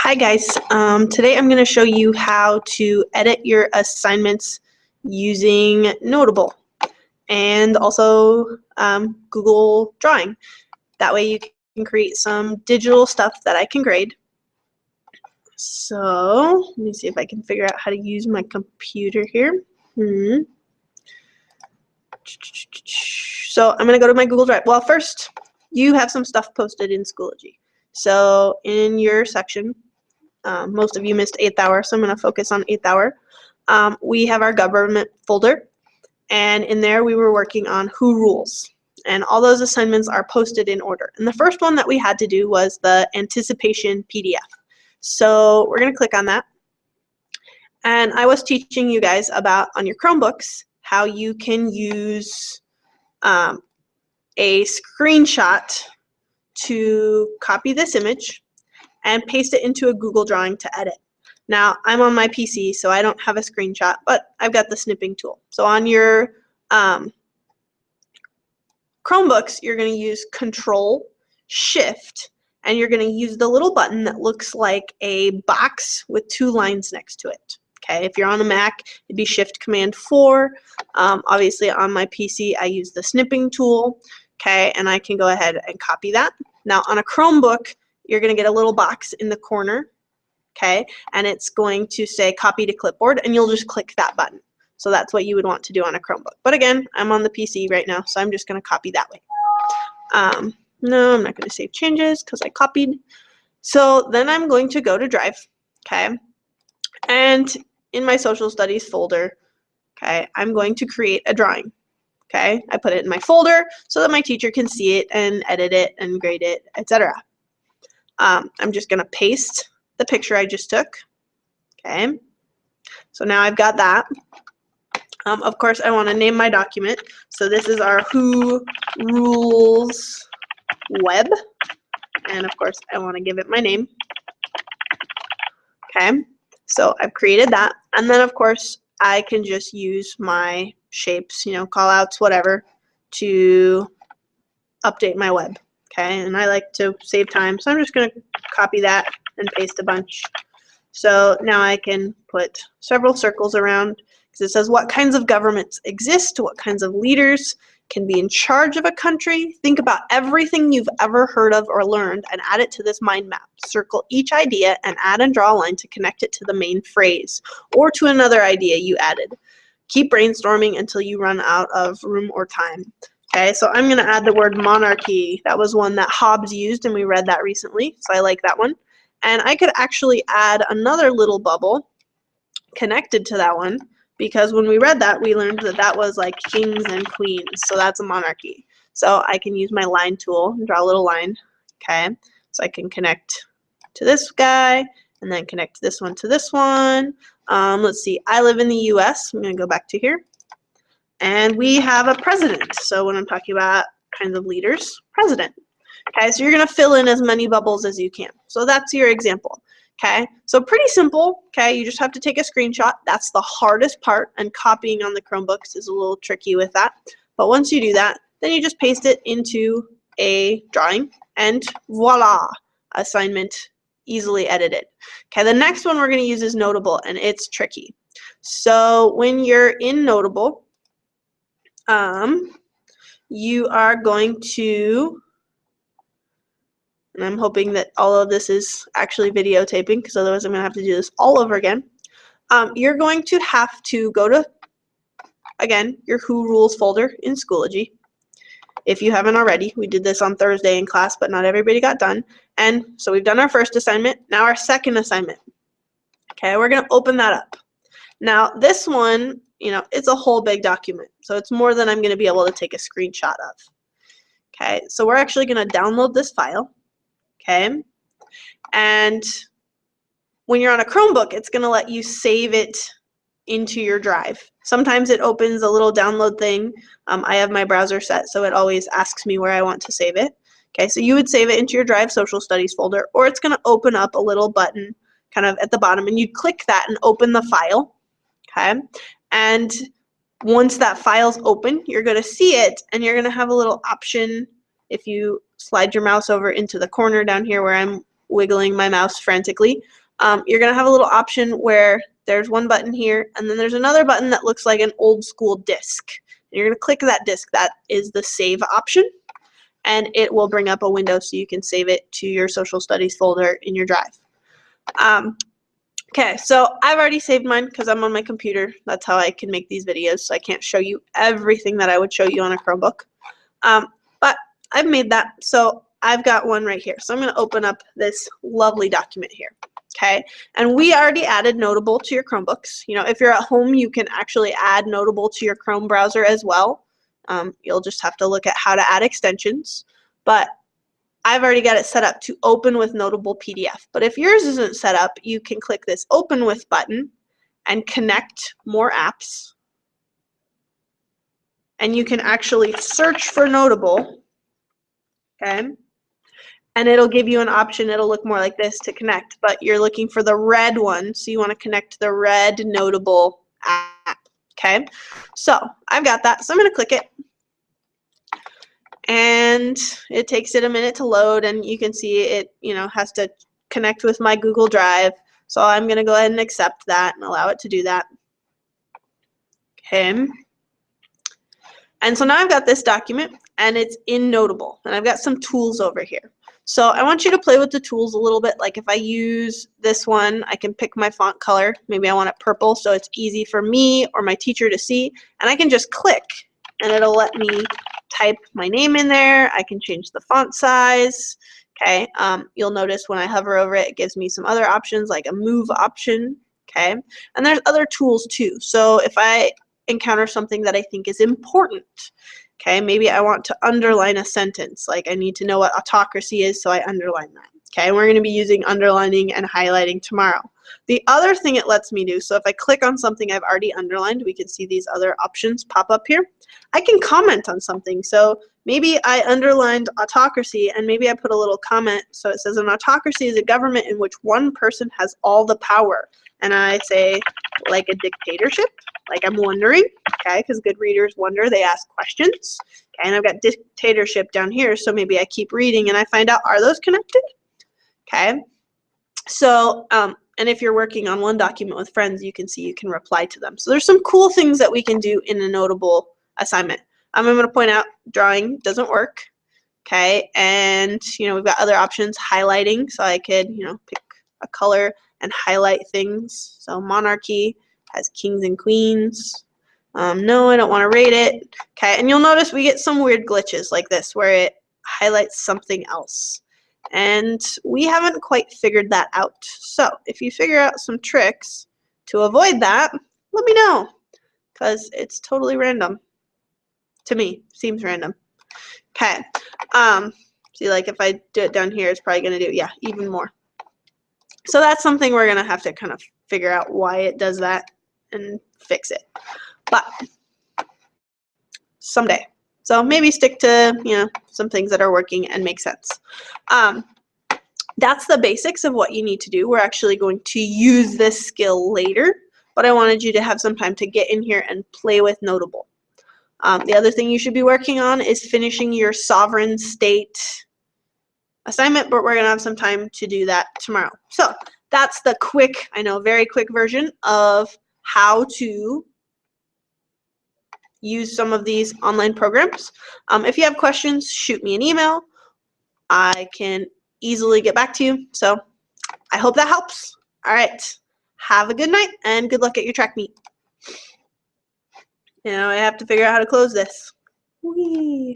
Hi guys, today I'm going to show you how to edit your assignments using Notable and also Google Drawing. That way you can create some digital stuff that I can grade. So let me see if I can figure out how to use my computer here. So I'm going to go to my Google Drive. Well, first you have some stuff posted in Schoology. So in your section, most of you missed 8th hour, so I'm going to focus on 8th hour. We have our government folder, and in there we were working on Who Rules. And all those assignments are posted in order. And the first one that we had to do was the anticipation PDF. So we're going to click on that. And I was teaching you guys about, on your Chromebooks, how you can use a screenshot to copy this image and paste it into a Google Drawing to edit. Now, I'm on my PC, so I don't have a screenshot, but I've got the snipping tool. So on your Chromebooks, you're going to use Control-Shift, and you're going to use the little button that looks like a box with 2 lines next to it. Okay, if you're on a Mac, it'd be Shift-Command-4. Obviously, on my PC, I use the snipping tool. Okay, and I can go ahead and copy that. Now, on a Chromebook, you're going to get a little box in the corner, okay, and it's going to say copy to clipboard, and you'll just click that button. So that's what you would want to do on a Chromebook. But again, I'm on the PC right now, so I'm just going to copy that way. No, I'm not going to save changes because I copied. So then I'm going to go to Drive, okay, and in my social studies folder, okay, I'm going to create a drawing. Okay, I put it in my folder so that my teacher can see it and edit it and grade it, etc. I'm just going to paste the picture I just took. Okay, so now I've got that. Of course, I want to name my document. So this is our Who Rules web. And of course, I want to give it my name. Okay, so I've created that. And then, of course, I can just use my shapes, call outs, whatever, to update my web. Okay, and I like to save time, so I'm just going to copy that and paste a bunch. So now I can put several circles around because it says what kinds of governments exist, what kinds of leaders can be in charge of a country. Think about everything you've ever heard of or learned and add it to this mind map. Circle each idea and add and draw a line to connect it to the main phrase or to another idea you added. Keep brainstorming until you run out of room or time. Okay, so I'm going to add the word monarchy. That was one that Hobbes used, and we read that recently, so I like that one. And I could actually add another little bubble connected to that one, because when we read that, we learned that that was like kings and queens, so that's a monarchy. So I can use my line tool and draw a little line. Okay, so I can connect to this guy, and then connect this one to this one. Let's see, I live in the US. I'm going to go back to here. And we have a president. So when I'm talking about kinds of leaders, president. Okay, so you're going to fill in as many bubbles as you can. So that's your example. Okay, so pretty simple. Okay, you just have to take a screenshot. That's the hardest part, and copying on the Chromebooks is a little tricky with that. But once you do that, then you just paste it into a drawing, and voila, assignment easily edited. Okay, the next one we're going to use is Notable, and it's tricky. So when you're in Notable, you are going to, and I'm hoping that all of this is actually videotaping because otherwise I'm going to have to do this all over again. You're going to have to go to, again, your Who Rules folder in Schoology. If you haven't already, we did this on Thursday in class, but not everybody got done. And so we've done our first assignment, now our second assignment. Okay, we're going to open that up. Now this one, it's a whole big document, so it's more than I'm going to be able to take a screenshot of. Okay, so we're actually going to download this file. Okay, and when you're on a Chromebook, it's going to let you save it into your drive. Sometimes it opens a little download thing. I have my browser set, so it always asks me where I want to save it. Okay, so you would save it into your Drive Social Studies folder, or it's going to open up a little button kind of at the bottom, and you click that and open the file. Okay, and once that file's open, you're going to see it, and you're going to have a little option. If you slide your mouse over into the corner down here where I'm wiggling my mouse frantically, you're going to have a little option where there's one button here, and then there's another button that looks like an old school disk. You're going to click that disk. That is the save option, and it will bring up a window so you can save it to your social studies folder in your drive. Okay, so I've already saved mine because I'm on my computer. That's how I can make these videos, so I can't show you everything that I would show you on a Chromebook. But I've made that, so I've got one right here. So I'm going to open up this lovely document here. Okay, and we already added Notable to your Chromebooks. You know, if you're at home, you can actually add Notable to your Chrome browser as well. You'll just have to look at how to add extensions. But I've already got it set up to open with Notable PDF. But if yours isn't set up, you can click this Open With button and connect more apps. And you can actually search for Notable, okay? And it'll give you an option. It'll look more like this to connect, but you're looking for the red one, so you want to connect the red Notable app, okay? So I've got that, so I'm going to click it. And it takes it a minute to load, and you can see it, you know, has to connect with my Google Drive. So I'm going to go ahead and accept that and allow it to do that. Okay. And so now I've got this document, and it's in Notable, and I've got some tools over here. So I want you to play with the tools a little bit. Like if I use this one, I can pick my font color. Maybe I want it purple so it's easy for me or my teacher to see. And I can just click, and it'll let me type my name in there. I can change the font size. Okay, you'll notice when I hover over it, it gives me some other options like a move option. Okay, and there's other tools too. So if I encounter something that I think is important, okay, maybe I want to underline a sentence, like I need to know what autocracy is, so I underline that. Okay, we're going to be using underlining and highlighting tomorrow. The other thing it lets me do, so if I click on something I've already underlined, we can see these other options pop up here. I can comment on something. So maybe I underlined autocracy, and maybe I put a little comment. So it says an autocracy is a government in which one person has all the power. And I say, like a dictatorship, like I'm wondering, okay, because good readers wonder, they ask questions. Okay, and I've got dictatorship down here, so maybe I keep reading and I find out, are those connected? Okay, so, and if you're working on one document with friends, you can see you can reply to them. So there's some cool things that we can do in a Notable assignment. I'm going to point out drawing doesn't work, okay, and, you know, we've got other options, highlighting, so I could, you know, pick a color and highlight things. So monarchy has kings and queens. No, I don't want to rate it. Okay, and you'll notice we get some weird glitches like this where it highlights something else. And we haven't quite figured that out. So if you figure out some tricks to avoid that, let me know, because it's totally random. To me, seems random. Okay, see, like if I do it down here, it's probably going to do, yeah, even more. So that's something we're going to have to kind of figure out why it does that and fix it. But someday. So maybe stick to, you know, some things that are working and make sense. That's the basics of what you need to do. We're actually going to use this skill later, but I wanted you to have some time to get in here and play with Notable. The other thing you should be working on is finishing your sovereign state assignment, but we're going to have some time to do that tomorrow. So that's the quick, I know, very quick version of how to use some of these online programs. If you have questions, shoot me an email. I can easily get back to you. So I hope that helps. All right. Have a good night and good luck at your track meet. You know, I have to figure out how to close this. Whee!